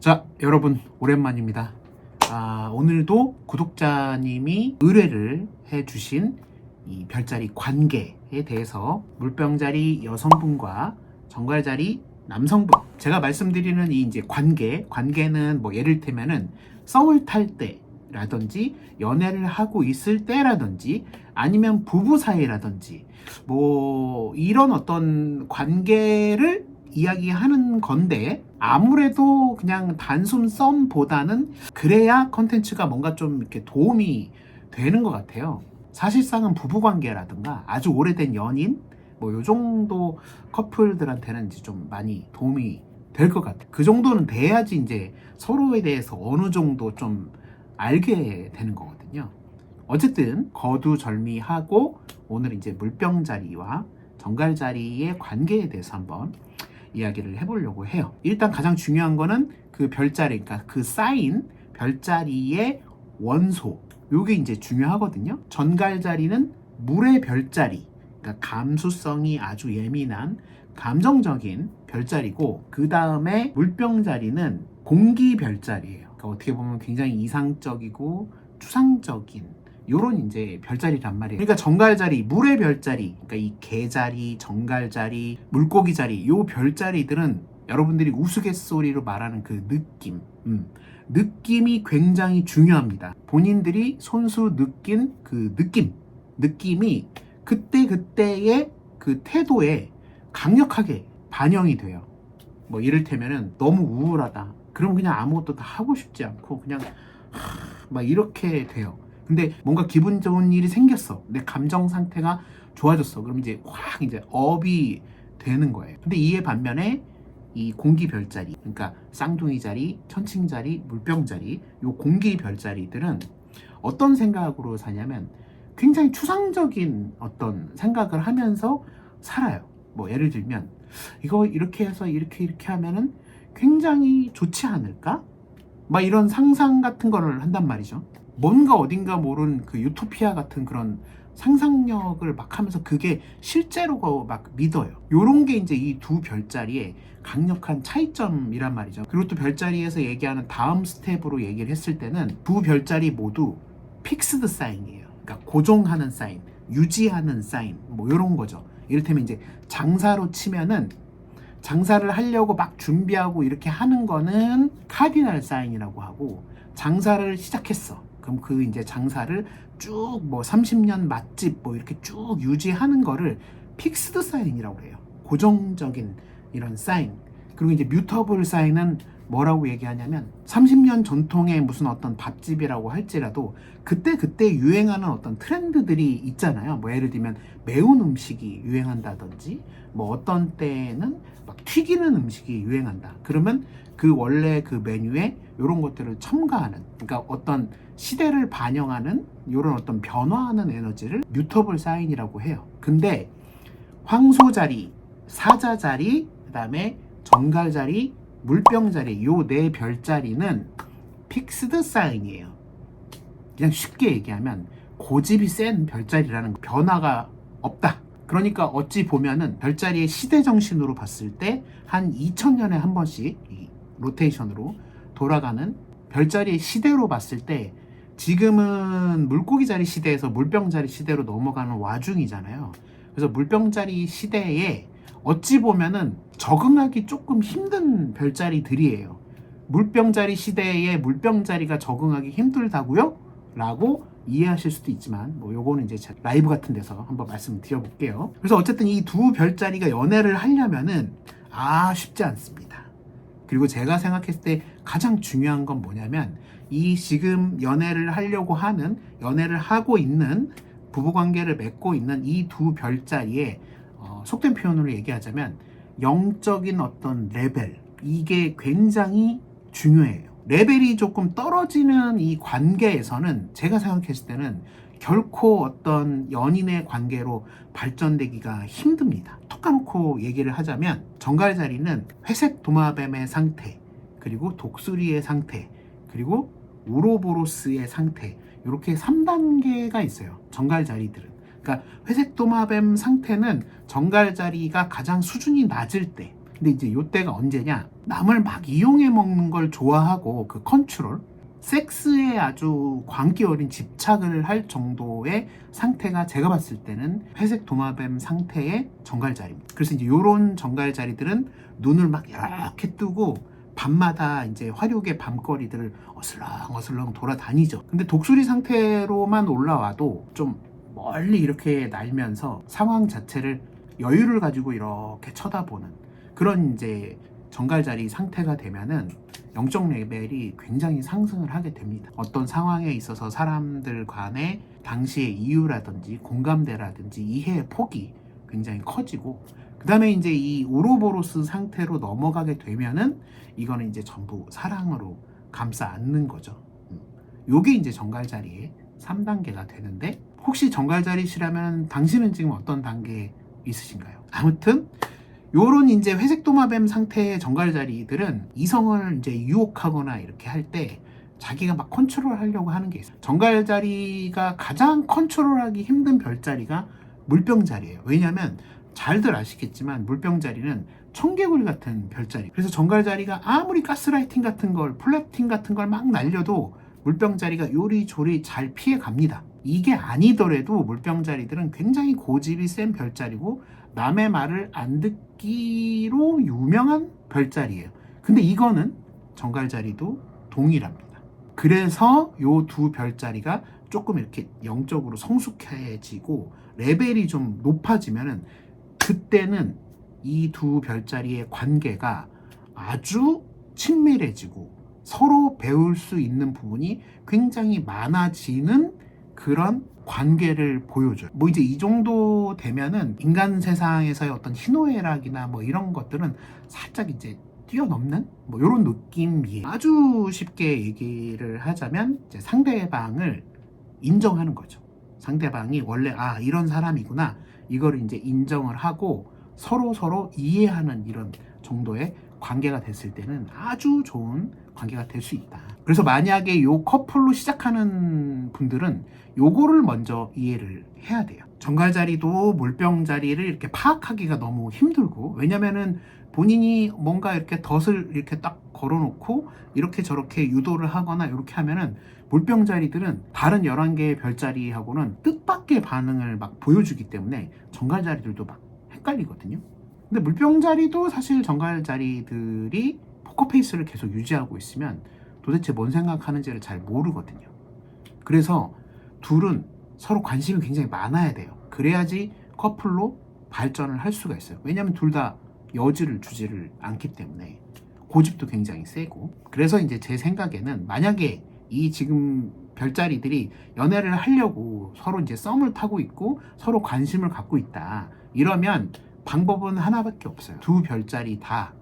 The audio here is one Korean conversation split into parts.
자, 여러분 오랜만입니다. 오늘도 구독자님이 의뢰를 해주신 이 별자리 관계에 대해서 물병자리 여성분과 정갈자리 남성분, 제가 말씀드리는 이 이제 관계는 뭐 예를 들면은 썸을 탈 때라든지 연애를 하고 있을 때라든지 아니면 부부 사이라든지 뭐 이런 어떤 관계를 이야기하는 건데, 아무래도 그냥 단순 썸보다는 그래야 컨텐츠가 뭔가 좀 이렇게 도움이 되는 것 같아요. 사실상은 부부관계라든가 아주 오래된 연인 뭐 요 정도 커플들한테는 이제 좀 많이 도움이 될 것 같아요. 그 정도는 돼야지 이제 서로에 대해서 어느 정도 좀 알게 되는 거거든요. 어쨌든 거두절미하고 오늘 이제 물병자리와 정갈자리의 관계에 대해서 한번 이야기를 해보려고 해요. 일단 가장 중요한 거는 그 별자리, 그러니까 그 사인 별자리의 원소, 요게 이제 중요하거든요. 전갈자리는 물의 별자리, 그러니까 감수성이 아주 예민한 감정적인 별자리고, 그 다음에 물병자리는 공기 별자리예요. 그러니까 어떻게 보면 굉장히 이상적이고 추상적인 요런 이제 별자리란 말이에요. 그러니까 정갈자리, 물의 별자리, 그러니까 이 개자리, 정갈자리, 물고기자리, 요 별자리들은 여러분들이 우스갯소리로 말하는 그 느낌이 굉장히 중요합니다. 본인들이 손수 느낀 그 느낌이 그때의 그 태도에 강력하게 반영이 돼요. 뭐 이를테면은 너무 우울하다, 그럼 그냥 아무것도 다 하고 싶지 않고 그냥 막 이렇게 돼요. 근데 뭔가 기분 좋은 일이 생겼어, 내 감정 상태가 좋아졌어, 그럼 이제 확 이제 업이 되는 거예요. 근데 이에 반면에 이 공기 별자리, 그러니까 쌍둥이 자리, 천칭 자리, 물병 자리, 요 공기 별자리들은 어떤 생각으로 사냐면 굉장히 추상적인 어떤 생각을 하면서 살아요. 뭐 예를 들면 이거 이렇게 해서 이렇게 하면은 굉장히 좋지 않을까? 막 이런 상상 같은 거를 한단 말이죠. 뭔가 어딘가 모르는 그 유토피아 같은 그런 상상력을 막 하면서 그게 실제로 막 믿어요. 요런 게 이제 이 두 별자리의 강력한 차이점이란 말이죠. 그리고 또 별자리에서 얘기하는 다음 스텝으로 얘기를 했을 때는 두 별자리 모두 픽스드 사인이에요. 그러니까 고정하는 사인, 유지하는 사인, 뭐 요런 거죠. 이를테면 이제 장사로 치면은 장사를 하려고 막 준비하고 이렇게 하는 거는 카디널 사인이라고 하고, 장사를 시작했어, 그럼 그 이제 장사를 쭉 뭐 30년 맛집 뭐 이렇게 쭉 유지하는 거를 픽스드 사인이라고 해요. 고정적인 이런 사인. 그리고 이제 뮤터블 사인은 뭐라고 얘기하냐면 30년 전통의 무슨 어떤 밥집이라고 할지라도 그때 유행하는 어떤 트렌드들이 있잖아요. 뭐 예를 들면 매운 음식이 유행한다든지, 뭐 어떤 때는 막 튀기는 음식이 유행한다, 그러면 그 원래 그 메뉴에 이런 것들을 첨가하는, 그러니까 어떤 시대를 반영하는 이런 어떤 변화하는 에너지를 뮤터블 사인이라고 해요. 근데 황소자리, 사자자리, 그 다음에 정갈자리, 물병자리, 요 네 별자리는 픽스드 사인이에요. 그냥 쉽게 얘기하면 고집이 센 별자리라는, 변화가 없다. 그러니까 어찌 보면은 별자리의 시대 정신으로 봤을 때 한 2000년에 한 번씩 이 로테이션으로 돌아가는 별자리의 시대로 봤을 때, 지금은 물고기자리 시대에서 물병자리 시대로 넘어가는 와중이잖아요. 그래서 물병자리 시대에 어찌 보면은 적응하기 조금 힘든 별자리들이에요. 물병자리 시대에 물병자리가 적응하기 힘들다고요? 라고 이해하실 수도 있지만, 뭐 요거는 이제 라이브 같은 데서 한번 말씀드려볼게요. 그래서 어쨌든 이 두 별자리가 연애를 하려면은 쉽지 않습니다. 그리고 제가 생각했을 때 가장 중요한 건 뭐냐면, 이 지금 연애를 하고 있는 부부관계를 맺고 있는 이 두 별자리의 속된 표현으로 얘기하자면 영적인 어떤 레벨, 이게 굉장히 중요해요. 레벨이 조금 떨어지는 이 관계에서는 제가 생각했을 때는 결코 어떤 연인의 관계로 발전되기가 힘듭니다. 톡 까놓고 얘기를 하자면 정갈자리는 회색 도마뱀의 상태, 그리고 독수리의 상태, 그리고 우로보로스의 상태, 이렇게 3단계가 있어요. 정갈자리들은. 그러니까 회색 도마뱀 상태는 정갈자리가 가장 수준이 낮을 때, 근데 이제 요때가 언제냐? 남을 막 이용해 먹는 걸 좋아하고 그 컨트롤, 섹스에 아주 광기 어린 집착을 할 정도의 상태가 제가 봤을 때는 회색 도마뱀 상태의 정갈자리입니다. 그래서 이제 요런 정갈자리들은 눈을 막 이렇게 뜨고 밤마다 이제 화류계 밤거리들을 어슬렁어슬렁 돌아다니죠. 근데 독수리 상태로만 올라와도 좀 멀리 이렇게 날면서 상황 자체를 여유를 가지고 이렇게 쳐다보는 그런 이제 정갈자리 상태가 되면은 영적 레벨이 굉장히 상승을 하게 됩니다. 어떤 상황에 있어서 사람들 간의 당시의 이유라든지 공감대라든지 이해의 폭이 굉장히 커지고, 그 다음에 이제 이 우로보로스 상태로 넘어가게 되면은 이거는 이제 전부 사랑으로 감싸 안는 거죠. 요게 이제 정갈자리의 3단계가 되는데, 혹시 정갈자리시라면 당신은 지금 어떤 단계에 있으신가요? 아무튼 요런 이제 회색 도마뱀 상태의 정갈자리들은 이성을 이제 유혹하거나 이렇게 할 때 자기가 막 컨트롤 하려고 하는 게 있어요. 정갈자리가 가장 컨트롤하기 힘든 별자리가 물병자리예요. 왜냐면 잘들 아시겠지만 물병자리는 청개구리 같은 별자리. 그래서 정갈자리가 아무리 가스라이팅 같은 걸, 플래팅 같은 걸 막 날려도 물병자리가 요리조리 잘 피해 갑니다. 이게 아니더라도 물병자리들은 굉장히 고집이 센 별자리고 남의 말을 안 듣기로 유명한 별자리예요. 근데 이거는 정갈자리도 동일합니다. 그래서 요 두 별자리가 조금 이렇게 영적으로 성숙해지고 레벨이 좀 높아지면은 그때는 이 두 별자리의 관계가 아주 친밀해지고 서로 배울 수 있는 부분이 굉장히 많아지는 그런 관계를 보여줘요. 뭐 이제 이 정도 되면은 인간 세상에서의 어떤 희노애락이나 뭐 이런 것들은 살짝 이제 뛰어넘는 뭐 이런 느낌이에요. 아주 쉽게 얘기를 하자면 이제 상대방을 인정하는 거죠. 상대방이 원래 이런 사람이구나 이거를 이제 인정을 하고 서로 이해하는 이런 정도의 관계가 됐을 때는 아주 좋은 관계가 될 수 있다. 그래서 만약에 요 커플로 시작하는 분들은 요거를 먼저 이해를 해야 돼요. 정갈자리도 물병자리를 이렇게 파악하기가 너무 힘들고, 왜냐면은 본인이 뭔가 이렇게 덫을 이렇게 딱 걸어놓고 이렇게 저렇게 유도를 하거나 이렇게 하면은 물병자리들은 다른 11개의 별자리하고는 뜻밖의 반응을 막 보여주기 때문에 정갈자리들도 막 헷갈리거든요. 근데 물병자리도 사실 정갈자리들이 포커페이스를 계속 유지하고 있으면 도대체 뭔 생각하는지를 잘 모르거든요. 그래서 둘은 서로 관심이 굉장히 많아야 돼요. 그래야지 커플로 발전을 할 수가 있어요. 왜냐하면 둘 다 여지를 주지를 않기 때문에 고집도 굉장히 세고. 그래서 이제 제 생각에는 만약에 이 지금 별자리들이 연애를 하려고 서로 이제 썸을 타고 있고 서로 관심을 갖고 있다, 이러면 방법은 하나밖에 없어요. 두 별자리 다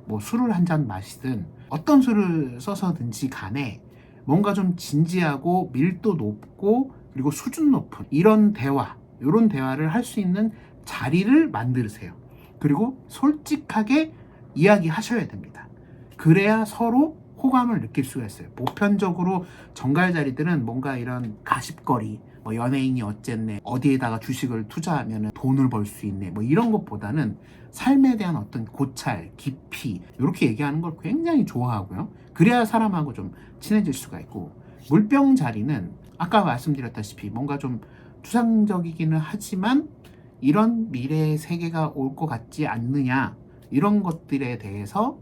뭐 술을 한 잔 마시든 어떤 술을 써서든지 간에 뭔가 좀 진지하고 밀도 높고 그리고 수준 높은 이런 대화를 할 수 있는 자리를 만드세요. 그리고 솔직하게 이야기하셔야 됩니다. 그래야 서로 호감을 느낄 수가 있어요. 보편적으로 정갈자리들은 뭔가 이런 가십거리, 뭐 연예인이 어쨌네, 어디에다가 주식을 투자하면 돈을 벌 수 있네, 뭐 이런 것보다는 삶에 대한 어떤 고찰, 깊이 이렇게 얘기하는 걸 굉장히 좋아하고요. 그래야 사람하고 좀 친해질 수가 있고, 물병자리는 아까 말씀드렸다시피 뭔가 좀 추상적이기는 하지만 이런 미래의 세계가 올 것 같지 않느냐, 이런 것들에 대해서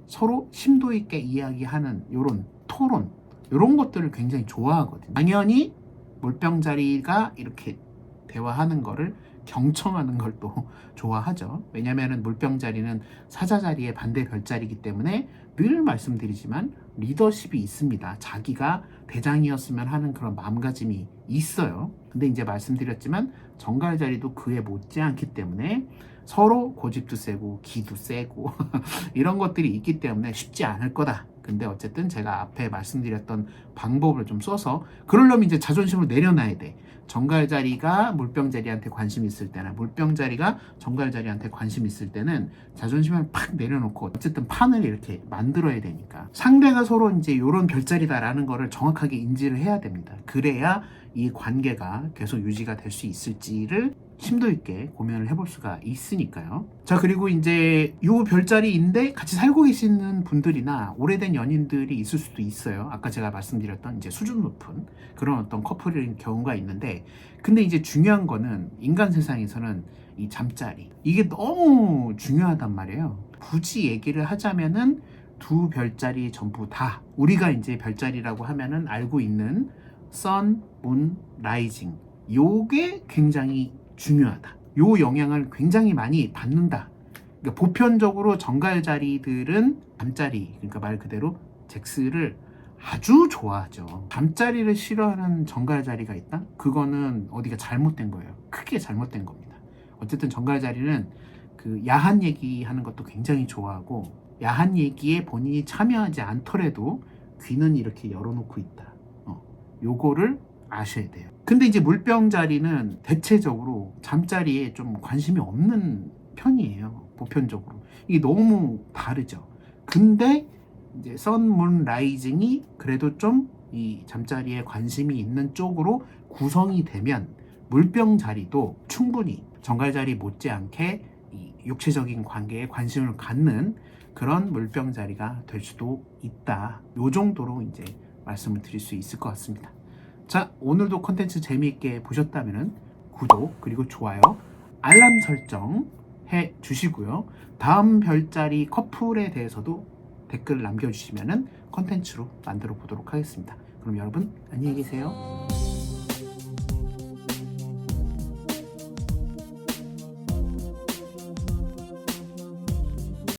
서로 심도 있게 이야기하는 이런 토론, 이런 것들을 굉장히 좋아하거든요. 당연히 물병자리가 이렇게 대화하는 거를 경청하는 걸 또 좋아하죠. 왜냐면은 물병자리는 사자자리의 반대 별자리이기 때문에 늘 말씀드리지만 리더십이 있습니다. 자기가 대장이었으면 하는 그런 마음가짐이 있어요. 근데 이제 말씀드렸지만 정갈자리도 그에 못지않기 때문에 서로 고집도 세고 기도 세고 이런 것들이 있기 때문에 쉽지 않을 거다. 근데 어쨌든 제가 앞에 말씀드렸던 방법을 좀 써서, 그러려면 이제 자존심을 내려놔야 돼. 정갈자리가 물병자리한테 관심 있을 때나 물병자리가 정갈자리한테 관심 있을 때는 자존심을 팍 내려놓고 어쨌든 판을 이렇게 만들어야 되니까 상대가 서로 이제 이런 별자리다라는 거를 정확하게 인지를 해야 됩니다. 그래야 이 관계가 계속 유지가 될 수 있을지를 심도 있게 고민을 해볼 수가 있으니까요. 자, 그리고 이제 요 별자리인데 같이 살고 계시는 분들이나 오래된 연인들이 있을 수도 있어요. 아까 제가 말씀드렸던 이제 수준 높은 그런 어떤 커플인 경우가 있는데, 근데 이제 중요한 거는 인간 세상에서는 이 잠자리, 이게 너무 중요하단 말이에요. 굳이 얘기를 하자면은 두 별자리 전부 다, 우리가 이제 별자리라고 하면은 알고 있는 선, 문, 라이징, 요게 굉장히 중요하다. 요 영향을 굉장히 많이 받는다. 그러니까 보편적으로 정갈자리들은 잠자리, 그러니까 말 그대로 잭스를 아주 좋아하죠. 잠자리를 싫어하는 정갈자리가 있다? 그거는 어디가 잘못된 거예요. 크게 잘못된 겁니다. 어쨌든 정갈자리는 그 야한 얘기하는 것도 굉장히 좋아하고, 야한 얘기에 본인이 참여하지 않더라도 귀는 이렇게 열어놓고 있다. 요거를 아셔야 돼요. 근데 이제 물병자리는 대체적으로 잠자리에 좀 관심이 없는 편이에요. 보편적으로. 이게 너무 다르죠. 근데 이제 선, 문, 라이징이 그래도 좀 이 잠자리에 관심이 있는 쪽으로 구성이 되면 물병자리도 충분히 정갈자리 못지않게 이 육체적인 관계에 관심을 갖는 그런 물병자리가 될 수도 있다. 요 정도로 이제 말씀을 드릴 수 있을 것 같습니다. 자, 오늘도 콘텐츠 재미있게 보셨다면 구독 그리고 좋아요, 알람 설정 해 주시고요. 다음 별자리 커플에 대해서도 댓글 남겨주시면 콘텐츠로 만들어 보도록 하겠습니다. 그럼 여러분 안녕히 계세요.